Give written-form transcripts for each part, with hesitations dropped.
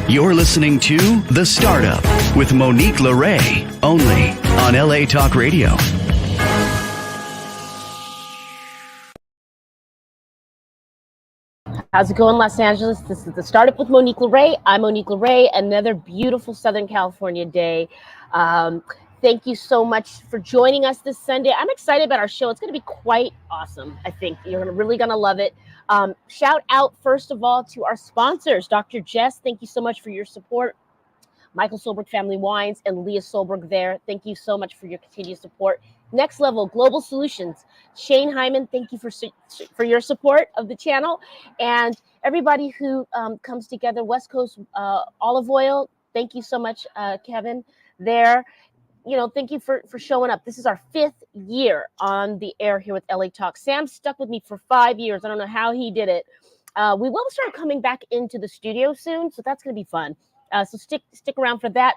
You're listening to The Startup with Monique Lore, only on LA Talk Radio. How's it going, Los Angeles? This is The Startup with Monique Lore. I'm Monique Lore. Another beautiful Southern California day. Thank you so much for joining us this Sunday. I'm excited about our show. It's going to be quite awesome. I think you're really going to love it. Shout out, first of all, to our sponsors. Dr. Jess, thank you so much for your support. Michael Solberg Family Wines and Leah Solberg there. Thank you so much for your continued support. Next Level Global Solutions. Shane Hyman, thank you for your support of the channel. And everybody who comes together, West Coast Olive Oil, thank you so much, Kevin, there. You know, thank you for showing up. This is our 5th year on the air here with LA Talk. Sam stuck with me for 5 years. I don't know how he did it. We will start coming back into the studio soon, so that's going to be fun. So stick around for that.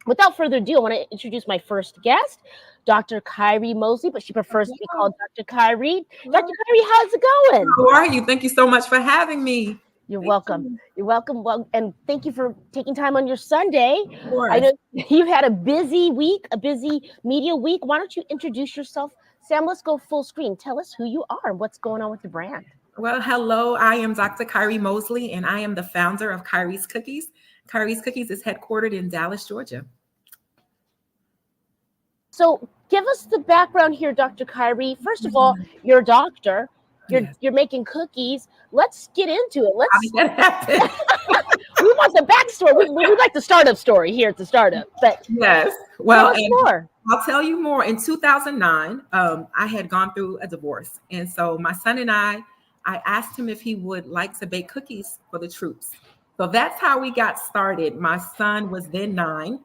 Without further ado, I want to introduce my first guest, Dr. Kyrie Mosley, but she prefers to be called Dr. Kyrie. Dr. Kyrie, how's it going? How are you? Thank you so much for having me. You're welcome. You're welcome. Well, and thank you for taking time on your Sunday. I know you've had a busy week, a busy media week. Why don't you introduce yourself? Sam, let's go full screen. Tell us who you are and what's going on with the brand. Well, hello. I am Dr. Kyrie Mosley, and I am the founder of Kyrie's Cookies. Kyrie's Cookies is headquartered in Dallas, Georgia. So give us the background here, Dr. Kyrie. First of all, you're a doctor. You're making cookies. Let's get into it. How did that happen? We want the backstory. We like the startup story here at the startup. But yes. Well, tell us more. I'll tell you more. In 2009, I had gone through a divorce. And so my son and I asked him if he would like to bake cookies for the troops. So that's how we got started. My son was then 9.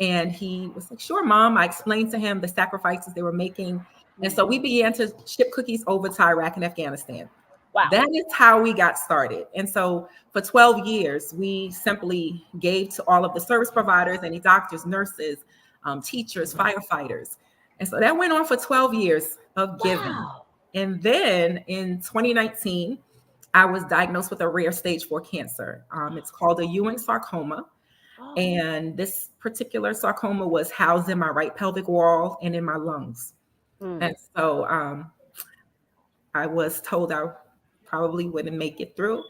And he was like, sure, Mom. I explained to him the sacrifices they were making. And so we began to ship cookies over to Iraq and Afghanistan. Wow. That is how we got started. And so for 12 years, we simply gave to all of the service providers, any doctors, nurses, teachers, firefighters. And so that went on for 12 years of giving. Wow. And then in 2019, I was diagnosed with a rare stage 4 cancer. It's called a Ewing sarcoma. Oh. And this particular sarcoma was housed in my right pelvic wall and in my lungs. And so I was told I probably wouldn't make it through,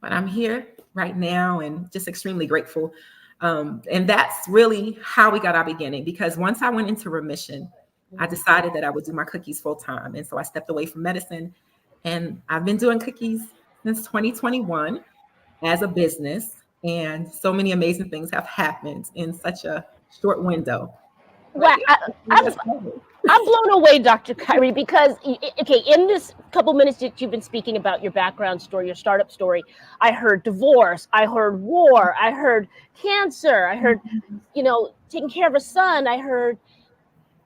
but I'm here right now and just extremely grateful. And that's really how we got our beginning, because once I went into remission, I decided that I would do my cookies full time. And so I stepped away from medicine, and I've been doing cookies since 2021 as a business. And so many amazing things have happened in such a short window. Well, I'm blown away, Dr. Kyrie, because, okay, in this couple minutes that you've been speaking about your background story, your startup story, I heard divorce, I heard war, I heard cancer, I heard, taking care of a son, I heard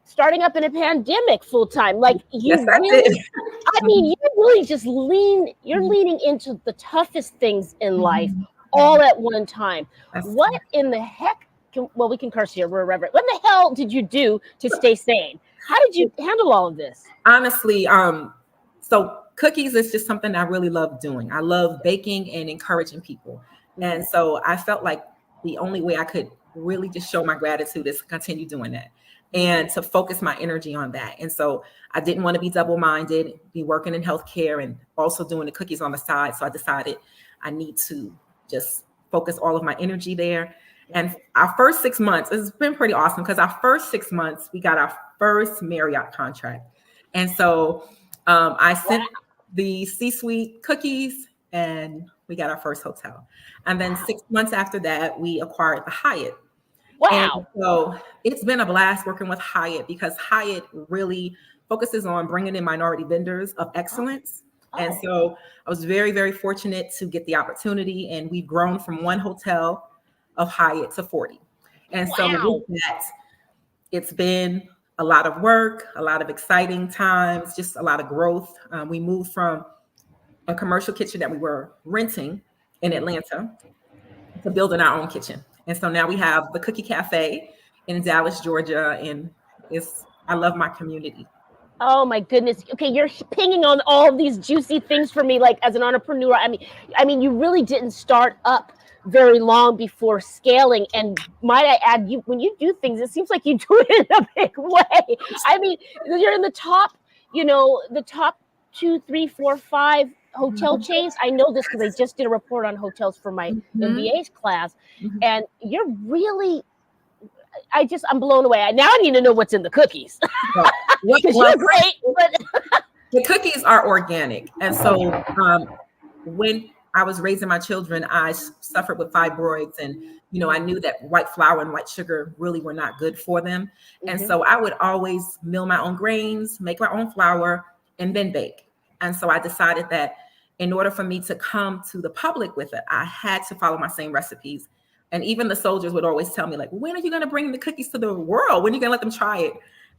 starting up in a pandemic full time. Like you yes, really, I mean, you really just you're leaning into the toughest things in life all at one time. What in the heck? Well, we can curse here. We're irreverent. What in the hell did you do to stay sane? How did you handle all of this? Honestly, so cookies is just something I really love doing. I love baking and encouraging people. And so I felt like the only way I could really just show my gratitude is to continue doing that and to focus my energy on that. And so I didn't want to be double-minded, be working in healthcare and also doing the cookies on the side. So I decided I need to just focus all of my energy there. And our first 6 months, it's been pretty awesome, because our first 6 months, we got our first Marriott contract. And so I sent the C-suite cookies and we got our first hotel. And then 6 months after that, we acquired the Hyatt. Wow. And so it's been a blast working with Hyatt, because Hyatt really focuses on bringing in minority vendors of excellence. And so I was very, very fortunate to get the opportunity, and we've grown from 1 hotel of Hyatt to 40. And so with that, it's been a lot of work, a lot of exciting times, just a lot of growth. We moved from a commercial kitchen that we were renting in Atlanta to building our own kitchen. And so now we have the Cookie Cafe in Dallas, Georgia, and I love my community. Oh my goodness. Okay, you're pinging on all of these juicy things for me, like as an entrepreneur. I mean, you really didn't start up very long before scaling. And might I add, you when you do things, it seems like you do it in a big way. I mean, you're in the top, the top 2, 3, 4, 5 hotel chains. I know this because I just did a report on hotels for my MBA's class, and you're really. I'm blown away. Now I need to know what's in the cookies. Because you're great, but the cookies are organic, and so when I was raising my children, I suffered with fibroids, and I knew that white flour and white sugar really were not good for them, and so I would always mill my own grains, make my own flour, and then bake. And so I decided that in order for me to come to the public with it, I had to follow my same recipes. And even the soldiers would always tell me, like, when are you going to bring the cookies to the world? When are you going to let them try it?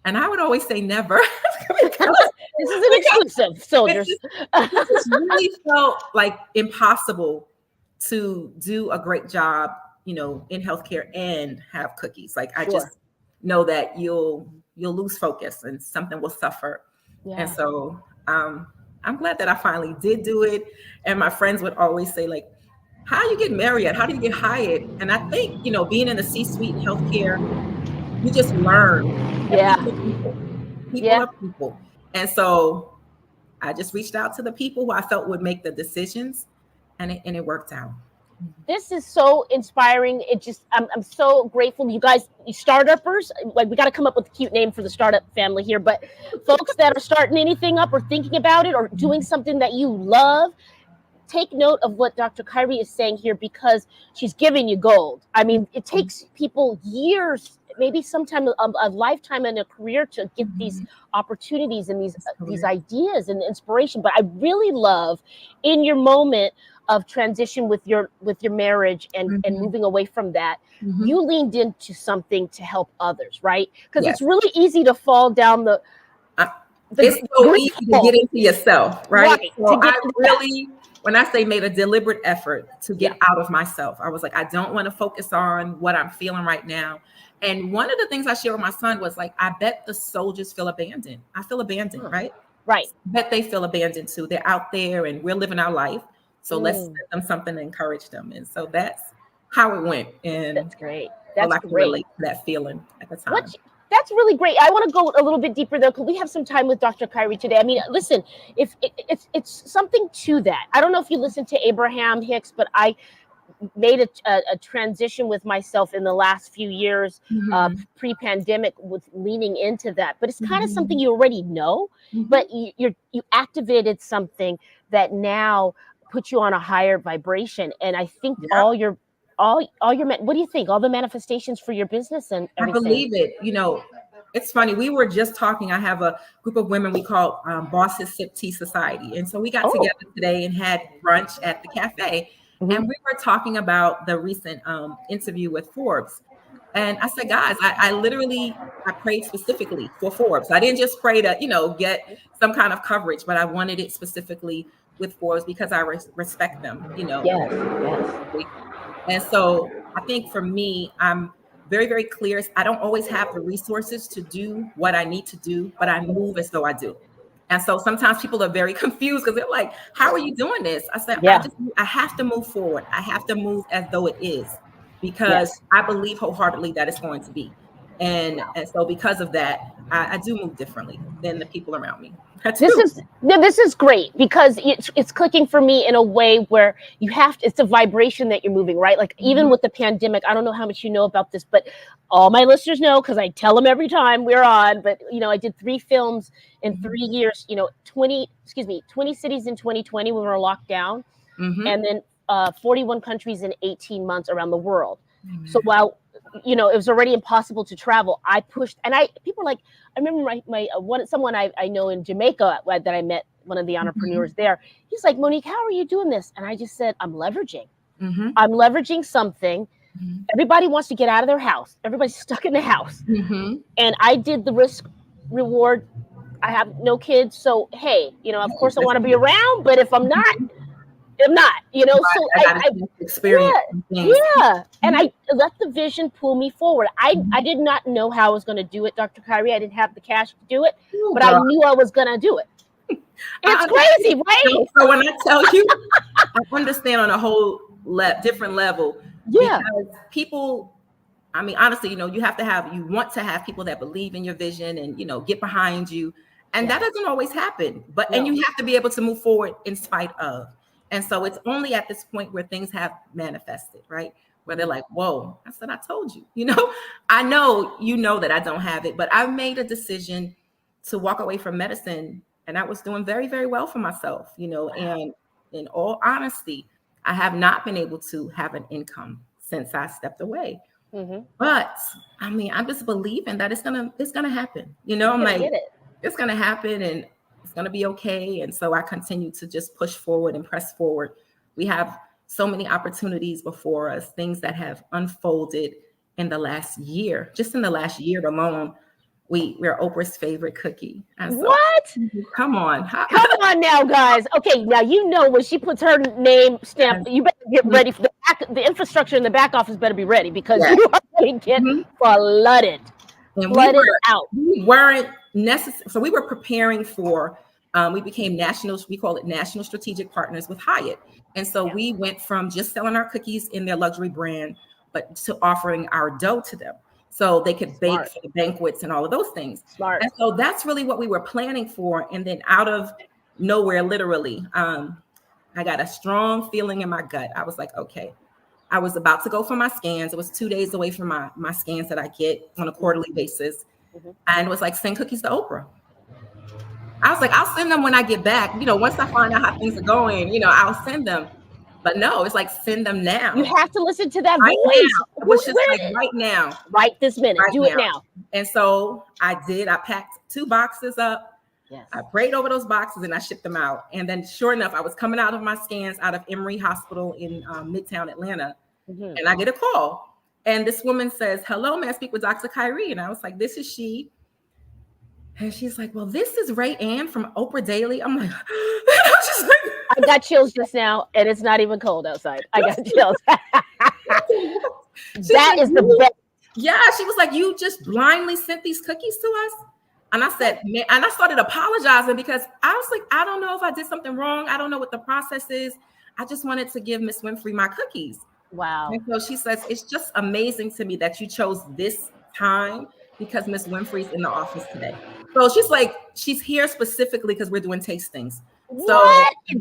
And I would always say never. This is an exclusive, soldiers. It really felt like impossible to do a great job, in healthcare and have cookies. Like, I just know that you'll lose focus and something will suffer. Yeah. And so I'm glad that I finally did do it. And my friends would always say, like, how do you get married? How do you get hired? And I think, being in the C-suite in healthcare, you just learn. Yeah. People are people. And so I just reached out to the people who I felt would make the decisions, and it worked out. This is so inspiring. I'm so grateful. You guys, you startuppers, like, we got to come up with a cute name for the startup family here, but folks that are starting anything up or thinking about it or doing something that you love, take note of what Dr. Kyrie is saying here, because she's giving you gold. I mean, it takes people years, maybe sometime a lifetime and a career to get these opportunities and these ideas and inspiration. But I really love, in your moment of transition with your marriage and moving away from that, you leaned into something to help others, right? Because it's really easy to fall down it's so easy to get into yourself, right? So I really, when I say made a deliberate effort to get out of myself, I was like, I don't want to focus on what I'm feeling right now. And one of the things I shared with my son was, like, I bet the soldiers feel abandoned. I feel abandoned, right? Right. I bet they feel abandoned too. They're out there and we're living our life. So let's send them something to encourage them. And so that's how it went. And that's great. That's I can relate to that feeling at the time. That's really great. I want to go a little bit deeper though, because we have some time with Dr. Kyrie today. I mean, listen, if it's something to that. I don't know if you listened to Abraham Hicks, but I made a transition with myself in the last few years, pre-pandemic, with leaning into that. But it's kind of something you already know, but you activated something that now puts you on a higher vibration. And I think all your what do you think? All the manifestations for your business and everything. I believe it. It's funny. We were just talking. I have a group of women we call Bosses Sip Tea Society. And so we got together today and had brunch at the cafe. And we were talking about the recent interview with Forbes. And I said, guys, I prayed specifically for Forbes. I didn't just pray to, get some kind of coverage, but I wanted it specifically with Forbes because I respect them, Yes. And so I think for me, I'm very, very clear. I don't always have the resources to do what I need to do, but I move as though I do. And so sometimes people are very confused because they're like, how are you doing this? I said, I have to move forward. I have to move as though it is, because I believe wholeheartedly that it's going to be. And so because of that, I do move differently than the people around me. This is great, because it's clicking for me in a way where it's a vibration that you're moving, right? Like even with the pandemic, I don't know how much you know about this, but all my listeners know, because I tell them every time we're on, but I did 3 films in 3 years, 20 cities in 2020 when we were locked down, and then 41 countries in 18 months around the world. So while it was already impossible to travel, I pushed, and people were like, I remember someone I know in Jamaica that I met, one of the entrepreneurs there. He's like, Monique, how are you doing this? And I just said, I'm leveraging. I'm leveraging something. Everybody wants to get out of their house. Everybody's stuck in the house. And I did the risk reward. I have no kids. So, hey, of course I want to be around, but if I'm not, I'm not, so I experience. And I let the vision pull me forward. I did not know how I was going to do it, Dr. Kyrie. I didn't have the cash to do it, but I knew I was going to do it. It's crazy, right? So when I tell you, I understand on a whole different level. Yeah. Because people, I mean, honestly, you want to have people that believe in your vision and, get behind you. And that doesn't always happen, and you have to be able to move forward in spite of. And so it's only at this point where things have manifested, right? Where they're like, whoa, I said, I told you, I know, that I don't have it, but I made a decision to walk away from medicine, and I was doing very, very well for myself, and in all honesty, I have not been able to have an income since I stepped away. Mm-hmm. But I mean, I'm just believing that it's gonna happen. I'm like, it's gonna happen and it's gonna be okay. And so I continue to just push forward and press forward. We have so many opportunities before us, things that have unfolded in the last year. Just in the last year alone, we're Oprah's favorite cookie. And so, what? Come on. Come on now, guys. Okay, now when she puts her name stamp, you better get ready for the infrastructure in the back office better be ready because you are going to get flooded. And out. We weren't necessary. So we were preparing for, we became we call it national strategic partners with Hyatt. And so we went from just selling our cookies in their luxury brand, but to offering our dough to them so they could bake for the banquets and all of those things. Smart. And so that's really what we were planning for. And then out of nowhere, literally, I got a strong feeling in my gut. I was like, okay. I was about to go for my scans. It was 2 days away from my scans that I get on a quarterly basis. Mm-hmm. And it was like, send cookies to Oprah. I was like, I'll send them when I get back. Once I find out how things are going, I'll send them. But no, it's like, send them now. You have to listen to that right voice. Now. It was just like right now. Right this minute. Do it now. And so I did. I packed 2 boxes up. Yes. I prayed over those boxes and I shipped them out. And then sure enough, I was coming out of my scans out of Emory Hospital in Midtown Atlanta. Mm-hmm. And I get a call. And this woman says, hello, may I speak with Dr. Kyrie? And I was like, this is she. And she's like, well, this is Ray Ann from Oprah Daily. I'm like, I got chills just now, and it's not even cold outside. I got chills. That is the best. Yeah, she was like, you just blindly sent these cookies to us? And I said, man, and I started apologizing because I was like, I don't know if I did something wrong. I don't know what the process is. I just wanted to give Miss Winfrey my cookies. Wow. And so she says, it's just amazing to me that you chose this time because Miss Winfrey's in the office today. So she's like, she's here specifically because we're doing tastings. So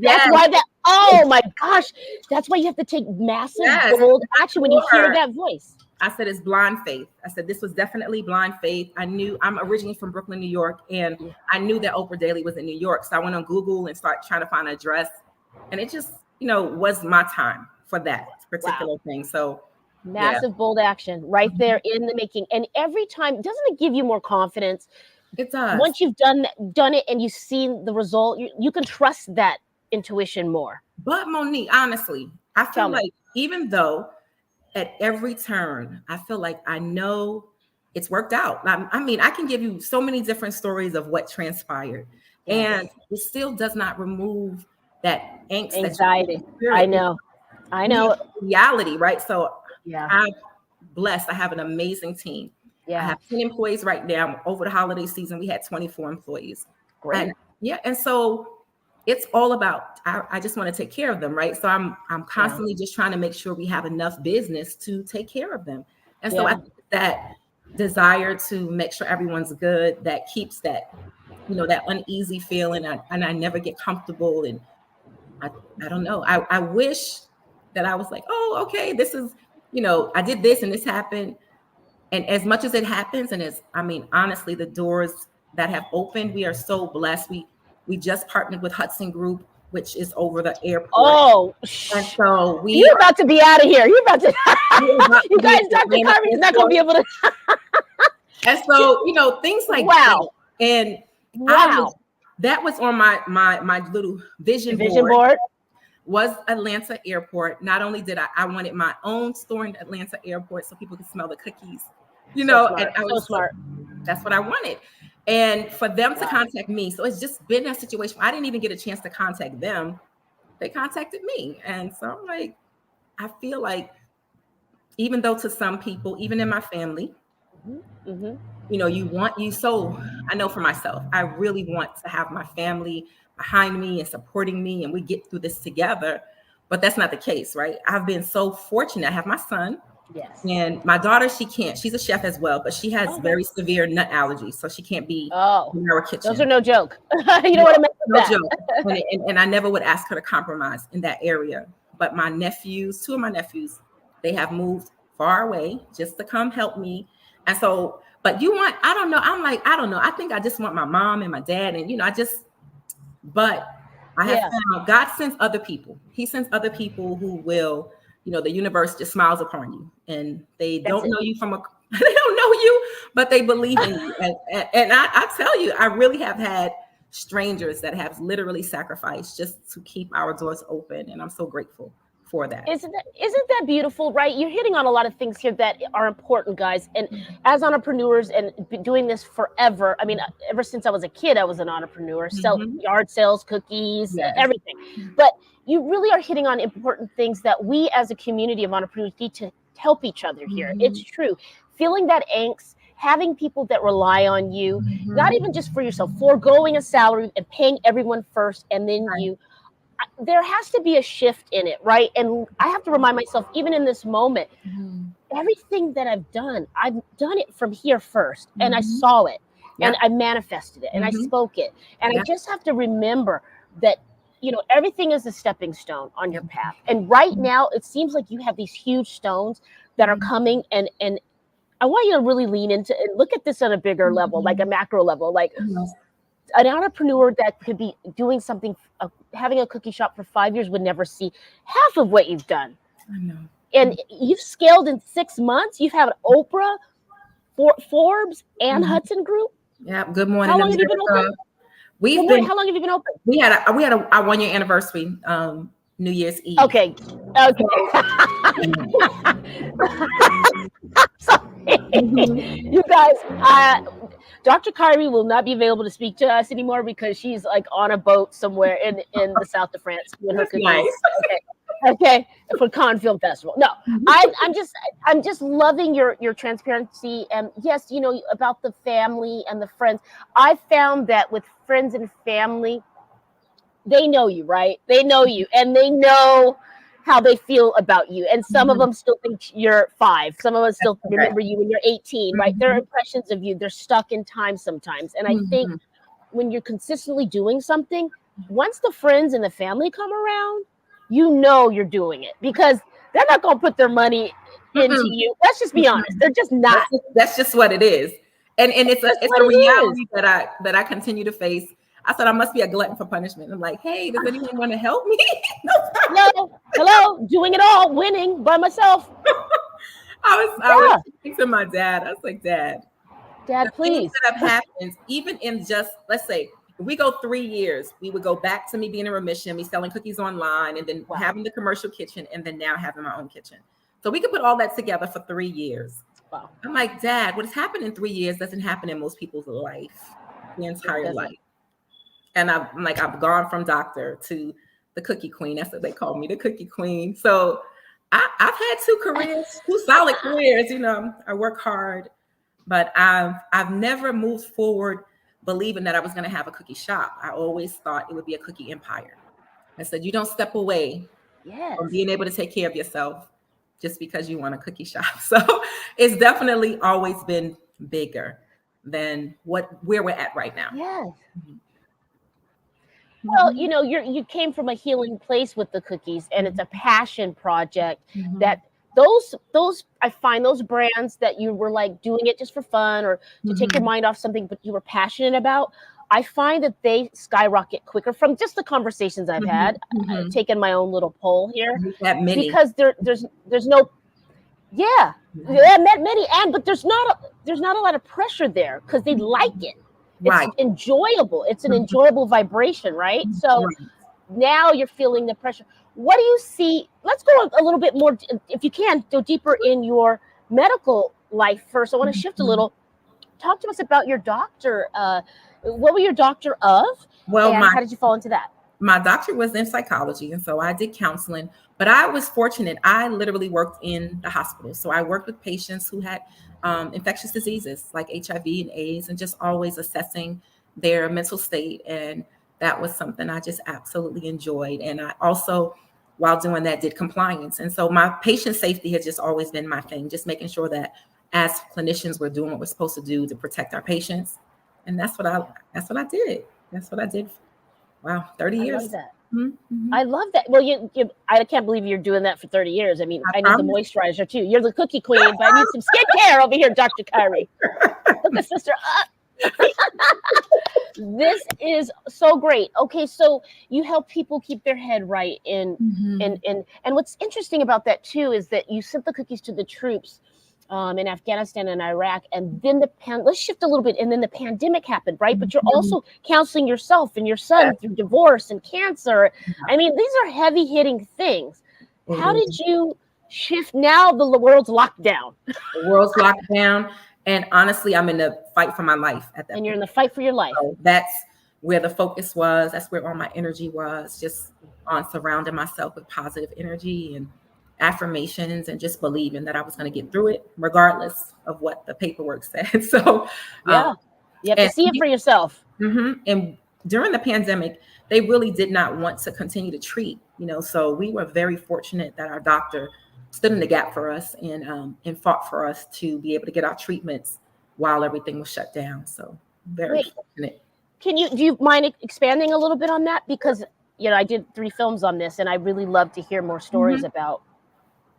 that's why oh my gosh. That's why you have to take massive bold action when you hear that voice. I said, it's blind faith. I said, this was definitely blind faith. I'm originally from Brooklyn, New York, and I knew that Oprah Daily was in New York. So I went on Google and started trying to find an address. And it just, was my time for that particular thing. So massive, bold action right there in the making. And every time, doesn't it give you more confidence? It does. Once you've done it and you've seen the result, you can trust that intuition more. But Monique, honestly, I feel like even though at every turn, I feel like I know it's worked out. I mean, I can give you so many different stories of what transpired, and it still does not remove that anxiety. I know. Reality, right? So I'm blessed. I have an amazing team. Yeah. I have 10 employees right now. Over the holiday season, we had 24 employees. Great. And so it's all about, I just want to take care of them, right? So I'm constantly just trying to make sure we have enough business to take care of them. And so I think that desire to make sure everyone's good, that keeps that, that uneasy feeling, and I never get comfortable. And I don't know. I wish that I was like, oh, okay, this is, I did this and this happened. And as much as it happens, and honestly, the doors that have opened, we are so blessed. We just partnered with Hudson Group, which is over the airport. Oh, and so you're about to be out of here. You're about to, you guys, Dr. Carvey is not going to be able to. And so, things like that. And that was on my little vision board. Was Atlanta Airport. Not only did I wanted my own store in Atlanta Airport so people could smell the cookies, and I was smart. That's what I wanted. And for them to contact me. So it's just been a situation. I didn't even get a chance to contact them. They contacted me. And so I'm like, I feel like even though to some people, even in my family, I know for myself, I really want to have my family behind me and supporting me, and we get through this together. but that's not the case, right? I've been so fortunate. I have my son. Yes. And my daughter, she's a chef as well, but she has very severe nut allergies, so she can't be in our kitchen. Those are no joke. You don't want to mess with that. Joke. And I never would ask her to compromise in that area. But two of my nephews, they have moved far away just to come help me. And so, but I don't know. I'm like, I don't know. I think I just want my mom and my dad, and but I have found God sends other people. He sends other people who will, the universe just smiles upon you, and they don't know you they don't know you, but they believe in you. And I tell you, I really have had strangers that have literally sacrificed just to keep our doors open. And I'm so grateful for that. Isn't that beautiful, right? You're hitting on a lot of things here that are important, guys. And as entrepreneurs and doing this forever, I mean, ever since I was a kid, I was an entrepreneur, sell yard sales, cookies, everything. But you really are hitting on important things that we as a community of entrepreneurs need to help each other here. It's true. Feeling that angst, having people that rely on you, not even just for yourself, foregoing a salary and paying everyone first, and then you. There has to be a shift in it, right? And I have to remind myself, even in this moment, everything that I've done it from here first. And I saw it and I manifested it and I spoke it. And I just have to remember that, everything is a stepping stone on your path. And right now, it seems like you have these huge stones that are coming, and I want you to really lean into it. Look at this on a bigger level, like a macro level, like an entrepreneur that could be doing something, having a cookie shop for 5 years would never see half of what you've done. I know. And you've scaled in 6 months. You've had Oprah, Forbes, and Hudson Group. Yeah. Good morning. How long have you been open? How long have you been open? We had our 1-year anniversary, New Year's Eve. Okay. You guys, Dr. Kyrie will not be available to speak to us anymore because she's like on a boat somewhere in the south of France doing her cookies. Nice. Okay, for Cannes Film Festival. No, I'm just loving your transparency, and yes, about the family and the friends. I found that with friends and family, they know you, right? They know you, and they know how they feel about you. And some of them still think you're 5. Some of us still remember you when you're 18, right? Their impressions of you, they're stuck in time sometimes. And I think when you're consistently doing something, once the friends and the family come around, you're doing it, because they're not going to put their money into you. Let's just be honest. They're just not. That's just what it is. And it's a reality that I continue to face. I said, I must be a glutton for punishment. I'm like, hey, does anyone want to help me? Hello, doing it all, winning by myself. I was speaking to my dad. I was like, Dad, please. That have happened, even in just, let's say, if we go 3 years, we would go back to me being in remission, me selling cookies online, and then having the commercial kitchen, and then now having my own kitchen. So we could put all that together for 3 years. Wow. I'm like, Dad, what has happened in 3 years doesn't happen in most people's life, the entire life. And I've gone from doctor to the cookie queen. That's what they call me, the cookie queen. So I've had 2 careers, 2 solid careers. I work hard, but I've never moved forward believing that I was going to have a cookie shop. I always thought it would be a cookie empire. I said, you don't step away from being able to take care of yourself just because you want a cookie shop. So it's definitely always been bigger than where we're at right now. Yes. Well, you came from a healing place with the cookies, and it's a passion project that those I find those brands that you were like doing it just for fun or to take your mind off something, but you were passionate about. I find that they skyrocket quicker from just the conversations I've had. I've taken my own little poll here because there's no, I met many, but there's not a lot of pressure there because they like it. It's enjoyable. It's an enjoyable vibration, right? So now you're feeling the pressure. What do you see? Let's go a little bit more, if you can, go deeper in your medical life first. I want to shift a little. Talk to us about your doctor. What were your doctor of? Well, how did you fall into that? My doctor was in psychology, and so I did counseling. But I was fortunate. I literally worked in the hospital. So I worked with patients who had infectious diseases like HIV and AIDS, and just always assessing their mental state. And that was something I just absolutely enjoyed. And I also while doing that, did compliance. And so my patient safety has just always been my thing, just making sure that as clinicians, we're doing what we're supposed to do to protect our patients. And that's what I did. That's what I did. Wow, 30 years. I love that. Mm-hmm. I love that. Well, I can't believe you're doing that for 30 years. I mean, I need the moisturizer too. You're the cookie queen, but I need some skincare over here, Dr. Kyrie. Look at sister up. This is so great. Okay, so you help people keep their head right and what's interesting about that too is that you sent the cookies to the troops in Afghanistan and Iraq, and then let's shift a little bit, and then the pandemic happened, right? But you're also counseling yourself and your son through divorce and cancer. I mean, these are heavy hitting things. How did you shift? Now the world's locked down. The world's locked down. And honestly, I'm in the fight for my life at that And you're point. in the fight for your life. So that's where the focus was. That's where all my energy was, just on surrounding myself with positive energy and affirmations and just believing that I was going to get through it, regardless of what the paperwork said. So you have to see it for yourself. And during the pandemic, they really did not want to continue to treat, so we were very fortunate that our doctor stood in the gap for us and fought for us to be able to get our treatments while everything was shut down. So very fortunate. Do you mind expanding a little bit on that? Because, I did 3 films on this and I really love to hear more stories about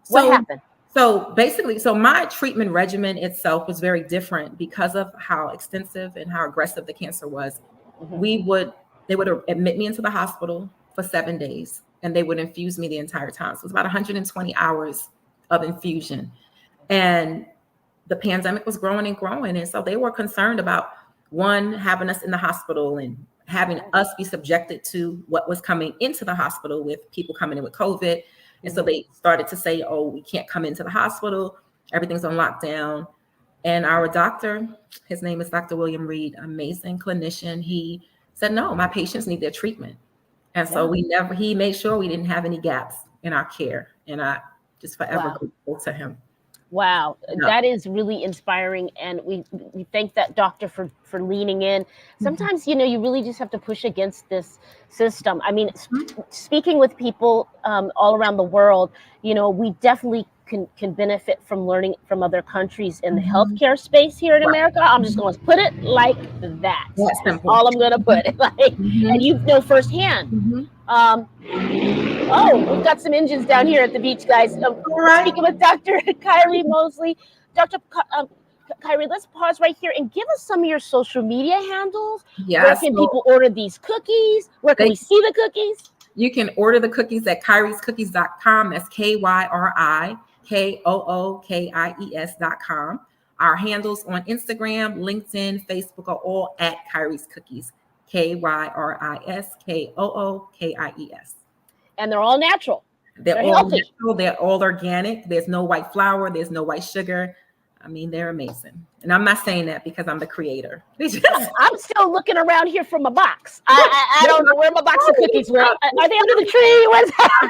what happened. So basically, my treatment regimen itself was very different because of how extensive and how aggressive the cancer was. They would admit me into the hospital for 7 days. And they would infuse me the entire time. So it was about 120 hours of infusion. And the pandemic was growing and growing. And so they were concerned about, one, having us in the hospital and having us be subjected to what was coming into the hospital with people coming in with COVID. And so they started to say, oh, we can't come into the hospital. Everything's on lockdown. And our doctor, his name is Dr. William Reed, amazing clinician. He said, no, my patients need their treatment. And so he made sure we didn't have any gaps in our care. And I just forever grateful to him. Wow. That is really inspiring. And we thank that doctor for leaning in. Sometimes, you really just have to push against this system. I mean, speaking with people all around the world, we definitely can benefit from learning from other countries in the healthcare space here in America. I'm just going to put it like that. That's simple. All I'm going to put it and you know firsthand. We've got some engines down here at the beach, guys. Speaking with Dr. Kyrie Mosley. Dr. Kyrie, let's pause right here and give us some of your social media handles. Where can people order these cookies? Where can we see the cookies? You can order the cookies at kyriescookies.com. That's KYRIKOOKIES.com. Our handles on Instagram, LinkedIn, Facebook are all at Kyrie's Cookies. KYRISKOOKIES. And they're all natural. They're all healthy. Natural. They're all organic. There's no white flour. There's no white sugar. I mean, they're amazing. And I'm not saying that because I'm the creator. I'm still looking around here for my box. I don't know where my box of cookies were. Are they under the tree? Where's that?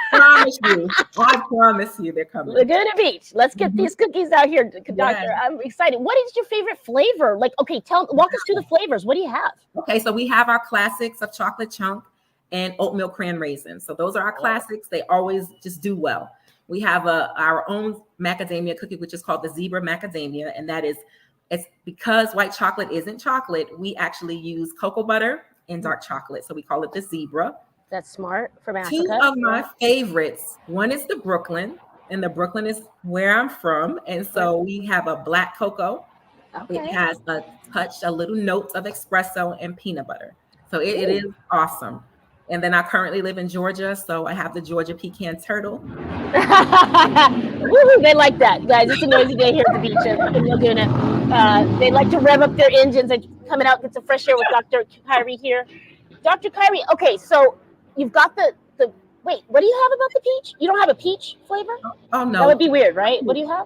I promise you they're coming. Laguna Beach. Let's get these cookies out here, Doctor. I'm excited. What is your favorite flavor? Walk us through the flavors. What do you have? Okay, so we have our classics of chocolate chunk and oatmeal cran raisins. So those are our classics. They always just do well. We have our own macadamia cookie, which is called the zebra macadamia. And it's because white chocolate isn't chocolate. We actually use cocoa butter and dark chocolate. So we call it the zebra. That's smart from Africa. 2 of my favorites. One is the Brooklyn, and the Brooklyn is where I'm from. And so we have a black cocoa. Okay. It has a little note of espresso and peanut butter. So it is awesome. And then I currently live in Georgia, so I have the Georgia pecan turtle. Woo-hoo, they like that, guys. It's a noisy day here at the beach in Laguna. They like to rev up their engines and coming out, get some fresh air with Dr. Kyrie here. Dr. Kyrie, okay, so you've got the wait, what do you have about the peach? You don't have a peach flavor? Oh, no. That would be weird, right? What do you have?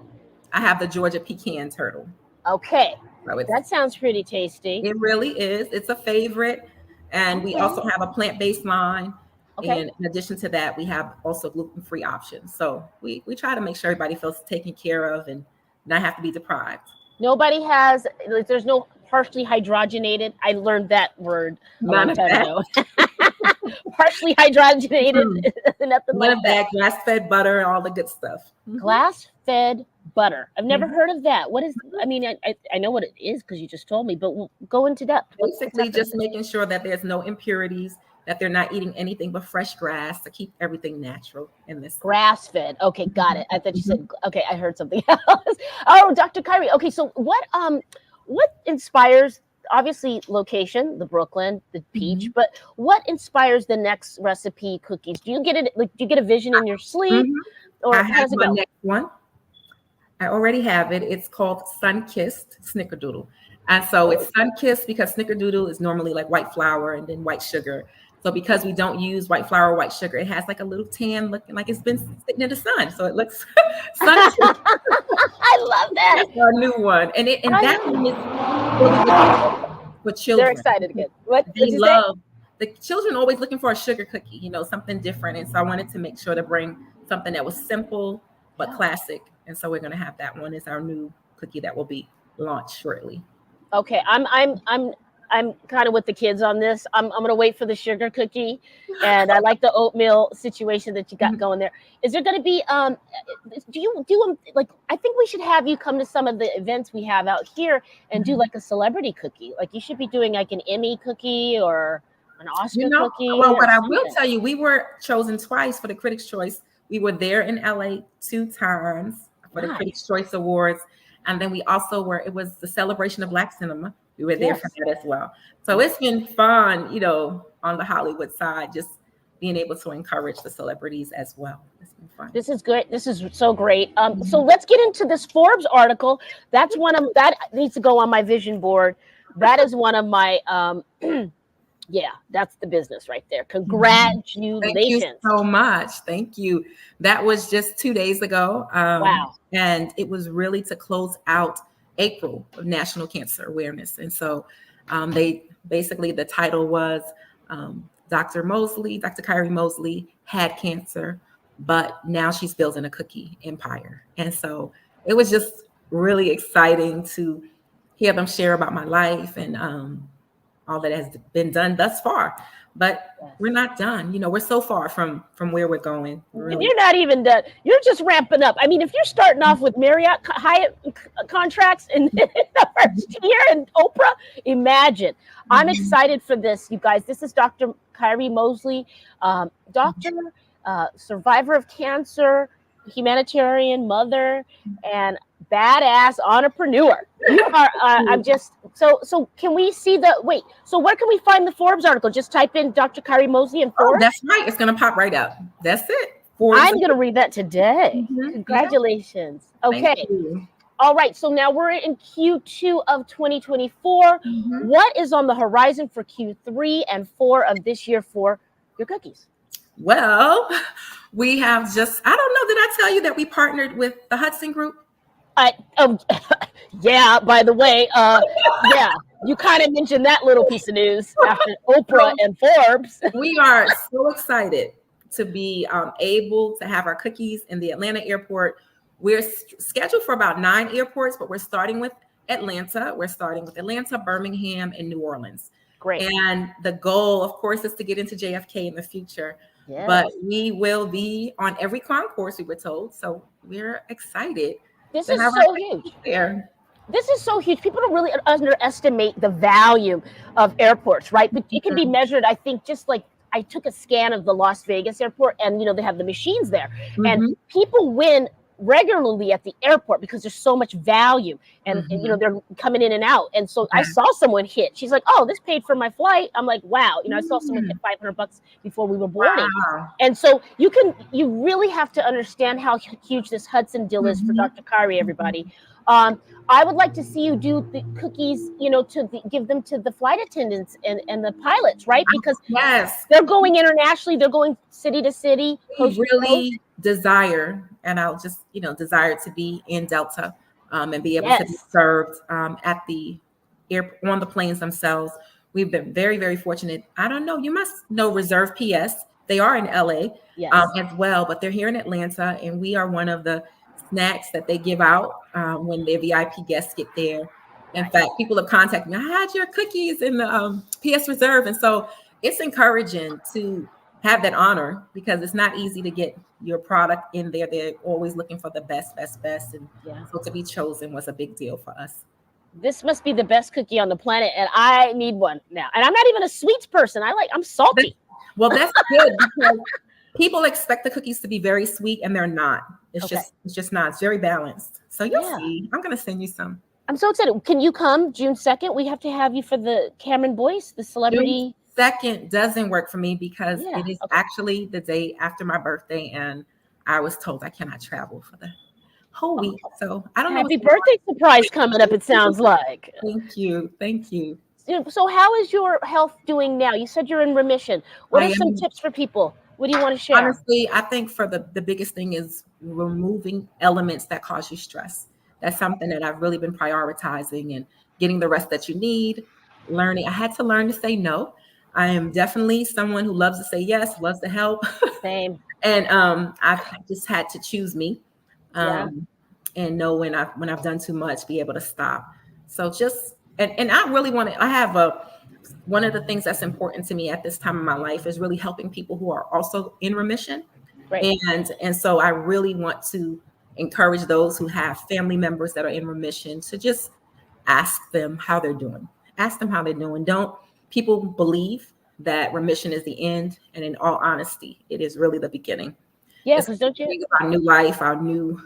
I have the Georgia pecan turtle. Okay. That sounds pretty tasty. It really is. It's a favorite. And we also have a plant-based line. Okay. And in addition to that, we have also gluten-free options. So we try to make sure everybody feels taken care of and not have to be deprived. There's no partially hydrogenated. I learned that word a long time ago. partially hydrogenated, nothing None like of that grass-fed butter, all the good stuff. Glass-fed butter. I've never heard of that. What is? I mean, I know what it is because you just told me, but we'll go into depth. Basically, just making sure that there's no impurities, that they're not eating anything but fresh grass to keep everything natural in this. Grass-fed. Okay, got it. I thought you said. Okay, I heard something else. Oh, Dr. Kyrie. Okay, so what inspires? Obviously, location, the Brooklyn, the peach, but what inspires the next recipe cookies? Do you get it? Like, do you get a vision in your sleep, or I how does have it my go? next one. I already have it. It's called Sun-Kissed Snickerdoodle. And so it's Sun-Kissed because Snickerdoodle is normally like white flour and then white sugar. So because we don't use white flour or white sugar, it has like a little tan looking like it's been sitting in the sun. So it looks sun-kissed. I love that. That's our new one. And that one is really good for children. They're excited again. What They did you love the children always looking for a sugar cookie, something different. And so I wanted to make sure to bring something that was simple but classic. And so we're going to have that one as our new cookie that will be launched shortly. Okay, I'm kind of with the kids on this. I'm going to wait for the sugar cookie, and I like the oatmeal situation that you got going there. Is there going to be do you do them like? I think we should have you come to some of the events we have out here and do like a celebrity cookie. Like you should be doing like an Emmy cookie or an Oscar cookie. Well, what I will tell you, we were chosen twice for the Critics' Choice. We were there in LA 2 times for the Critics' Choice Awards. And then we also it was the celebration of Black cinema. We were there for that as well. So it's been fun, on the Hollywood side, just being able to encourage the celebrities as well. It's been fun. This is good. This is so great. So let's get into this Forbes article. That's that needs to go on my vision board. That is one of my, yeah, that's the business right there. Congratulations. Thank you so much. Thank you. That was just 2 days ago. Wow. And it was really to close out April of National Cancer Awareness. And so the title was Dr. Kyrie Mosley had cancer, but now she's building a cookie empire. And so it was just really exciting to hear them share about my life and all that has been done thus far. But we're not done. We're so far from where we're going. And you're not even done. You're just ramping up. I mean, if you're starting off with Marriott Hyatt contracts in the first year and Oprah, imagine. I'm excited for this, you guys. This is Dr. Kyrie Mosley, doctor, survivor of cancer, humanitarian mother, and badass entrepreneur. You are. I'm just so. Can we see so where can we find the Forbes article? Just type in Dr. Kyrie Mosley and Forbes. That's right. It's gonna pop right up. That's it. Forbes. I'm gonna read that today. Congratulations. Okay. All right. So now we're in Q2 of 2024. What is on the horizon for Q3 and 4 of this year for your cookies? Well, we have I don't know. Did I tell you that we partnered with the Hudson Group? Yeah, by the way, yeah, you kind of mentioned that little piece of news after Oprah and Forbes. We are so excited to be able to have our cookies in the Atlanta airport. We're scheduled for about 9 airports, but we're starting with Atlanta. We're starting with Atlanta, Birmingham, and New Orleans. Great. And the goal, of course, is to get into JFK in the future. Yes. But we will be on every concourse, we were told. So we're excited. This is so huge. This is so huge. People don't really underestimate the value of airports, right? But it can be measured, I think, just like I took a scan of the Las Vegas airport and, they have the machines there. And people win regularly at the airport because there's so much value and they're coming in and out. And so I saw someone hit. She's like, oh, this paid for my flight. I'm like, wow. I saw someone hit $500 before we were boarding. Wow. And so you really have to understand how huge this Hudson deal is for Dr. Kyrie, everybody. I would like to see you do the cookies, give them to the flight attendants and the pilots, right? Because they're going internationally. They're going city to city. Really desire, and I'll just, desire to be in Delta and be able to be served at the airport, on the planes themselves. We've been very, very fortunate. I don't know. You must know Reserve PS. They are in LA as well, but they're here in Atlanta, and we are one of the snacks that they give out when their VIP guests get there. In fact, people have contacted me. I had your cookies in the PS Reserve, and so it's encouraging to have that honor because it's not easy to get your product in there. They're always looking for the best. And Yeah. so to be chosen was a big deal for us. This must be the best cookie on the planet, and I need one now. And I'm not even a sweets person. I'm salty. Well, that's good because people expect the cookies to be very sweet, and they're not. It's Okay. just not. It's very balanced. So you'll Yeah. see. I'm gonna send you some. I'm so excited. Can you come June 2nd? We have to have you for the Cameron Boyce, the celebrity. June 2nd doesn't work for me because Yeah, it is okay. actually the day after my birthday, and I was told I cannot travel for the whole week. So I don't know. Happy birthday surprise coming up, it sounds like. Thank you. Thank you. So how is your health doing now? You said you're in remission. What are some tips for people? What do you want to share? Honestly, I think for the biggest thing is removing elements that cause you stress. That's something that I've really been prioritizing and getting the rest that you need, learning. I had to learn to say no. I am definitely someone who loves to say yes, loves to help. Same. And I've just had to choose me. And know when I've done too much, be able to stop. So just and I really want to. I have one of the things that's important to me at this time in my life is really helping people who are also in remission. Right. And so I really want to encourage those who have family members that are in remission to just ask them how they're doing. Ask them how they're doing. Don't people believe that remission is the end? And in all honesty, it is really the beginning. Yeah, because don't you? Our new life, our new.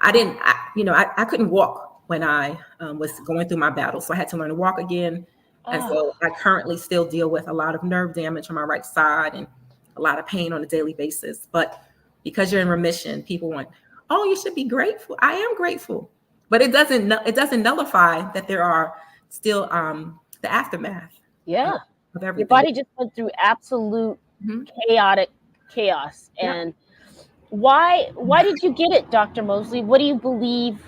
I couldn't walk when I was going through my battle. So I had to learn to walk again. And so I currently still deal with a lot of nerve damage on my right side and a lot of pain on a daily basis. But because you're in remission, people want, oh, you should be grateful. I am grateful. But it doesn't nullify that there are still the aftermath. Yeah. Of everything. Your body just went through absolute chaotic chaos. And why did you get it, Dr. Mosley? What do you believe?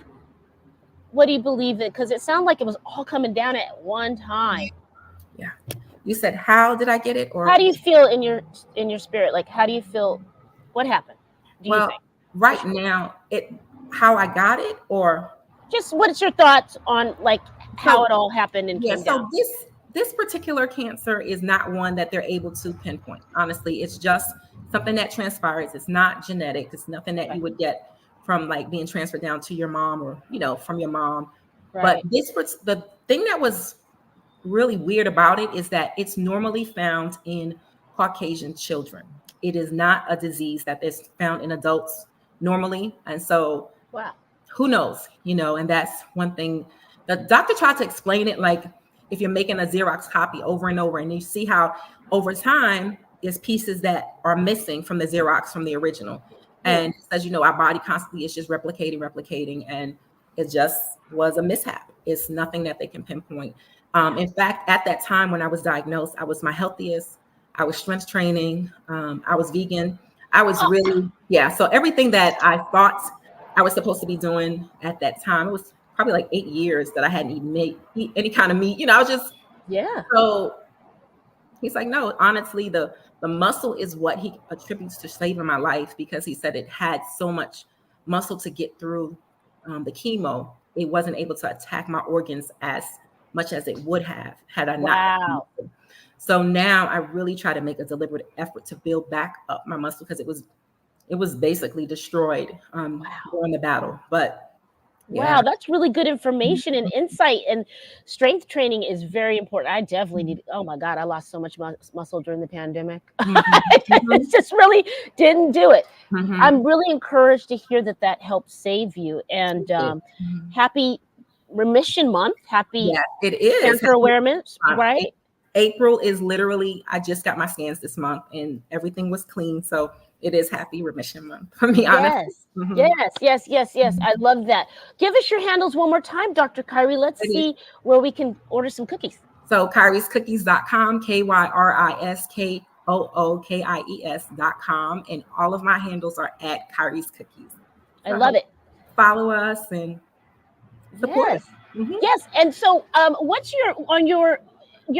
What do you believe that? Because it sounded like it was all coming down at one time. Yeah. You said, how did I get it? Or how do you feel in your spirit? Like, how do you feel? What happened? Do you think? Right now, how I got it, or just what's your thoughts on like how it all happened and came down? So this particular cancer is not one that they're able to pinpoint. Honestly, it's just something that transpires. It's not genetic. It's nothing that you would get from like being transferred down to your mom or, from your mom. Right. But the thing that was really weird about it is that it's normally found in Caucasian children. It is not a disease that is found in adults normally. And so who knows, and that's one thing. The doctor tried to explain it like if you're making a Xerox copy over and over, and you see how over time there's pieces that are missing from the Xerox from the original. And as our body constantly is just replicating, and it just was a mishap. It's nothing that they can pinpoint. In fact, at that time when I was diagnosed, I was my healthiest. I was strength training. I was vegan. I was really, so everything that I thought I was supposed to be doing at that time, it was probably like 8 years that I hadn't eat any kind of meat. I was just, So he's like, no, honestly, the muscle is what he attributes to saving my life, because he said it had so much muscle to get through the chemo. It wasn't able to attack my organs as much as it would have had I not. Wow. So now I really try to make a deliberate effort to build back up my muscle, because it was basically destroyed during the battle. But wow, that's really good information and insight. And strength training is very important. I definitely need. Oh my God, I lost so much muscle during the pandemic. It just really didn't do it. I'm really encouraged to hear that helped save you. And happy remission month. Happy it is cancer awareness, right? April is literally, I just got my scans this month and everything was clean. So it is happy remission month, for me, honestly. Yes. I love that. Give us your handles one more time, Dr. Kyrie. Let's see where we can order some cookies. So kyriescookies.com, KYRISKOOKIES.com. And all of my handles are at Kyrie's Cookies. I love it. Follow us and support us. Yes. And so what's your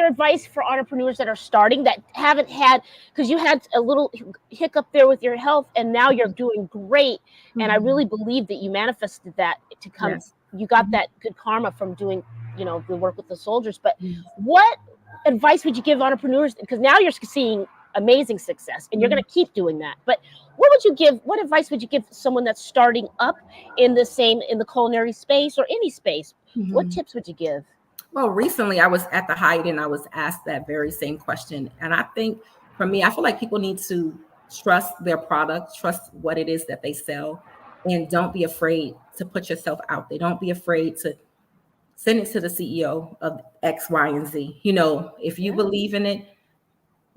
advice for entrepreneurs that are starting, that haven't had, because you had a little hiccup there with your health and now you're doing great. And I really believe that you manifested that to come. You got that good karma from doing, the work with the soldiers. But what advice would you give entrepreneurs? Because now you're seeing amazing success and you're going to keep doing that. But what advice would you give someone that's starting up in the culinary space or any space? What tips would you give? Well, recently I was at the Hyatt and I was asked that very same question. And I think for me, I feel like people need to trust their product, trust what it is that they sell, and don't be afraid to put yourself out there. Don't be afraid to send it to the CEO of X, Y, and Z. If you believe in it,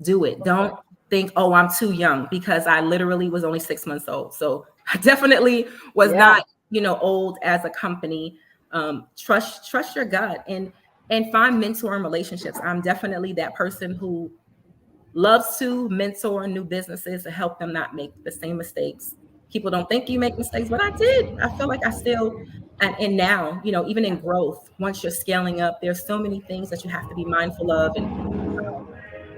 do it. Don't think, oh, I'm too young, because I literally was only 6 months old. So I definitely was not, old as a company. Trust your gut and find mentoring relationships. I'm definitely that person who loves to mentor new businesses to help them not make the same mistakes. People don't think you make mistakes, but I did. I feel like I still, and now, even in growth, once you're scaling up, there's so many things that you have to be mindful of. And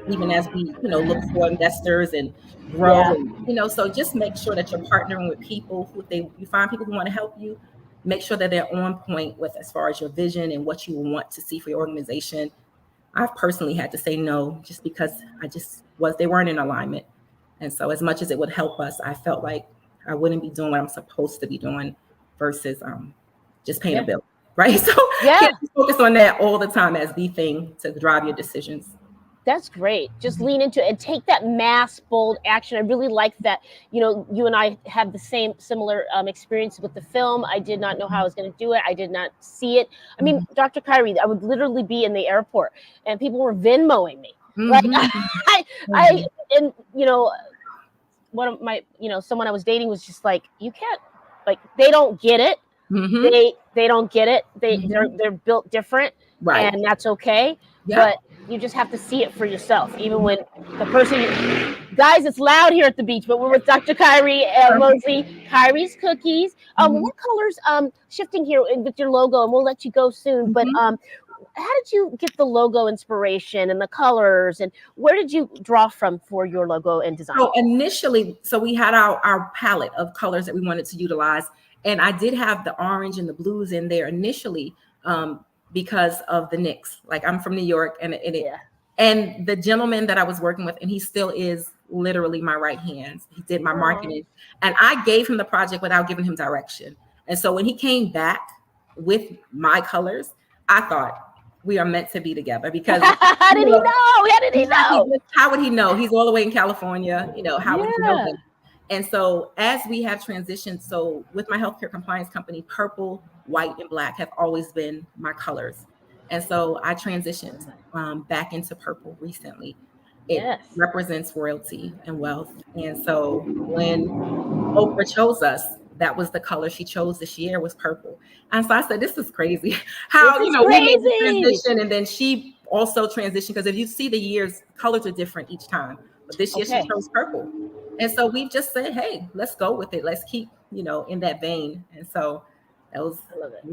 even as we, look for investors and grow, and, so just make sure that you're partnering with people you find people who want to help you, make sure that they're on point with as far as your vision and what you want to see for your organization. I've personally had to say no just because they weren't in alignment. And so as much as it would help us, I felt like I wouldn't be doing what I'm supposed to be doing versus just paying a bill, right? So can't focus on that all the time as the thing to drive your decisions. That's great. Just lean into it and take that mass, bold action. I really like that. You and I had the similar experience with the film. I did not know how I was going to do it. I did not see it. I mean, Dr. Kyrie, I would literally be in the airport and people were Venmoing me. Like one of my, someone I was dating was just like, you can't, like, they don't get it. They don't get it. They're built different, right? And that's okay. But you just have to see it for yourself. Even when the person, guys, it's loud here at the beach, but we're with Dr. Kyrie and Mosley. Kyrie's Cookies. What colors? Shifting here with your logo, and we'll let you go soon. But how did you get the logo inspiration and the colors, and where did you draw from for your logo and design? So initially, we had our palette of colors that we wanted to utilize, and I did have the orange and the blues in there initially. Because of the Knicks. Like, I'm from New York, and and the gentleman that I was working with, and he still is literally my right hand. He did my marketing, and I gave him the project without giving him direction. And so when he came back with my colors, I thought we are meant to be together, because how did he know? How did he know? How would he know? He's all the way in California. How would he know him? And so as we have transitioned, so with my healthcare compliance company, purple, white, and black have always been my colors. And so I transitioned back into purple recently. It represents royalty and wealth. And so when Oprah chose us, that was the color she chose this year, was purple. And so I said, this is crazy. How, we made the transition, and then she also transitioned, because if you see the years, colors are different each time. But this year she chose purple. And so we've just said, hey, let's go with it. Let's keep, in that vein. And so those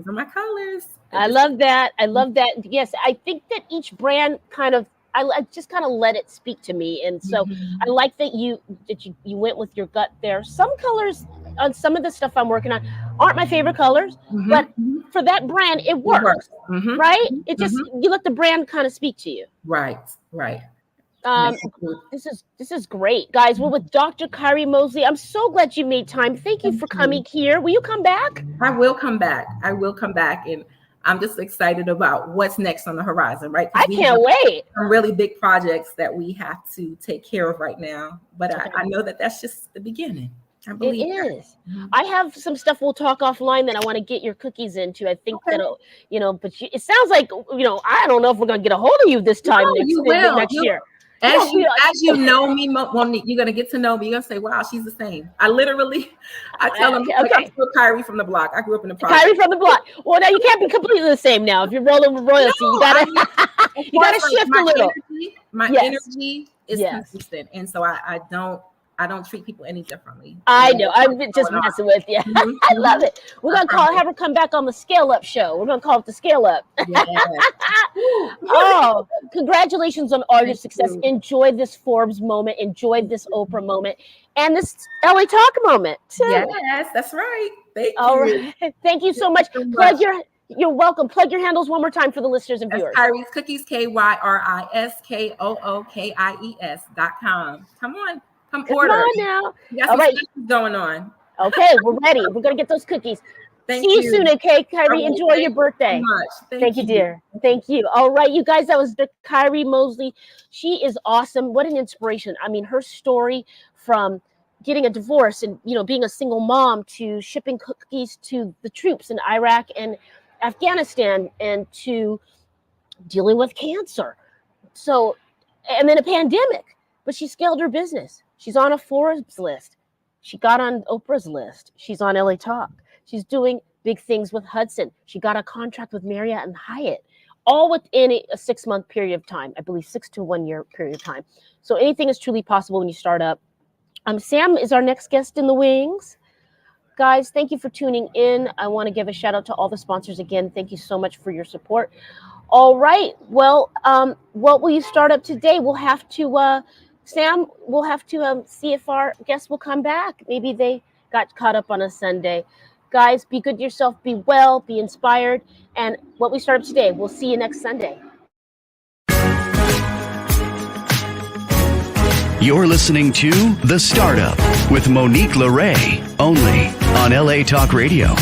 are my colors. I love that. I love that. Yes, I think that each brand I just kind of let it speak to me. And so I like that you went with your gut there. Some colors on some of the stuff I'm working on aren't my favorite colors, but for that brand, it works. Right? It just, you let the brand kind of speak to you. Right. This is great, guys. We're with Dr. Kyrie Mosley. I'm so glad you made time. Thank you for coming here. Will you come back? I will come back. And I'm just excited about what's next on the horizon, right? I can't wait. Some really big projects that we have to take care of right now, but I know that that's just the beginning. I believe it is. I have some stuff we'll talk offline that I want to get your cookies into. I think that'll, but it sounds like, I don't know if we're going to get a hold of you this time next year. As you know me, Monique, you're going to get to know me. You're going to say, wow, she's the same. I tell them, I'm still Kyrie from the block. I grew up in the project. Kyrie from the block. Well, now you can't be completely the same now. If you're rolling with royalty, you got to shift a little. My energy is consistent. And so I don't treat people any differently. I know. I'm just messing with you. I love it. We're going to have her come back on the Scale Up show. We're going to call it the Scale Up. Oh, congratulations on all your success. Enjoy this Forbes moment. Enjoy this Oprah moment. And this LA Talk moment, too. Yes, that's right. Thank you. All right. Thank you so much. You're welcome. Plug your handles one more time for the listeners and viewers. Kyrie's Cookies, KYRISKOOKIES.com. Come on. Come order. Come on now. Yes, all right. Going on. Okay, we're ready. We're going to get those cookies. See you soon, okay, Kyrie? Enjoy your birthday. Thank you, dear. Thank you. All right, you guys, that was Kyrie Mosley. She is awesome. What an inspiration. I mean, her story from getting a divorce and, being a single mom to shipping cookies to the troops in Iraq and Afghanistan and to dealing with cancer. So, and then a pandemic, but she scaled her business. She's on a Forbes list. She got on Oprah's list. She's on LA Talk. She's doing big things with Hudson. She got a contract with Marriott and Hyatt, all within a 6-month period of time. I believe 6 to 1 year period of time. So anything is truly possible when you start up. Sam is our next guest in the wings. Guys, thank you for tuning in. I want to give a shout out to all the sponsors again. Thank you so much for your support. All right. Well, what will you start up today? We'll have to, Sam, we'll have to see if our guests will come back. Maybe they got caught up on a Sunday. Guys, be good to yourself, be well, be inspired. And what we start up today, we'll see you next Sunday. You're listening to The Startup with Monique Lore, only on LA Talk Radio.